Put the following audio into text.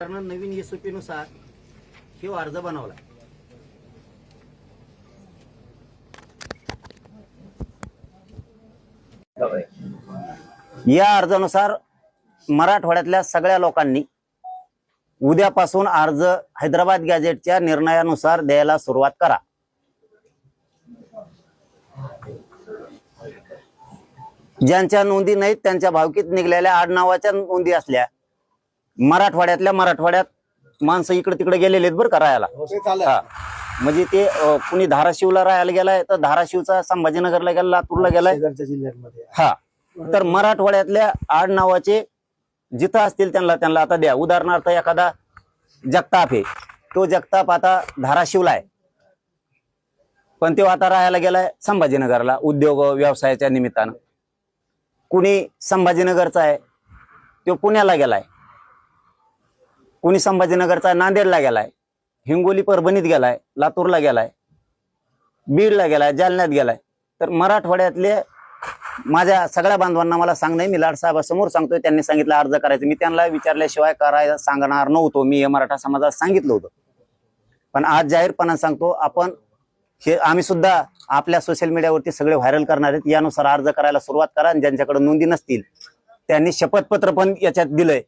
नवीन SOP नुसार हे अर्ज बनवला। या अर्जानुसार मराठवाड्यातल्या सगळ्या लोकांनी उद्यापासून अर्ज हैदराबाद गॅजेटच्या निर्णयानुसार द्यायला सुरुवात करा। ज्यांच्या नोंदी नाहीत त्यांच्या भावकीत निघलेल्या आडनावाच्या नोंदी असल्या, मराठवाड्यात माणसं इकडे तिकडे गेलेले आहेत बरं का राहायला। म्हणजे ते कुणी धाराशिवला राहायला गेलाय तर धाराशिवचा संभाजीनगरला गेला, लातूरला गेलाय हा। तर मराठवाड्यातल्या आडनावाचे जिथं असतील त्यांना आता द्या। उदाहरणार्थ एखादा जगताप आहे, तो जगताप आता धाराशिवला आहे पण तो आता राहायला गेलाय संभाजीनगरला उद्योग व्यवसायाच्या निमित्तानं। कुणी संभाजीनगरचा आहे तो पुण्याला गेलाय, कुणी संभाजीनगरचा नांदेडला गेलाय, हिंगोली परभणीत गेलाय, लातूरला गेलाय, बीडला गेलाय, जालन्यात गेलाय। तर मराठवाड्यातले माझ्या सगळ्या बांधवांना मला सांगणं, मी लाडसाहेबांसमोर सांगतोय, त्यांनी सांगितलं अर्ज करायचं, मी त्यांना विचारल्याशिवाय करायला सांगणार नव्हतो। मी मराठा समाजाला सांगितलं होतं, पण आज जाहीरपणाने सांगतो, आपण हे आम्ही सुद्धा आपल्या सोशल मीडियावरती सगळे व्हायरल करणार आहेत। यानुसार अर्ज करायला सुरुवात करा। ज्यांच्याकडे नोंदी नसतील त्यांनी शपथपत्र पण याच्यात दिलंय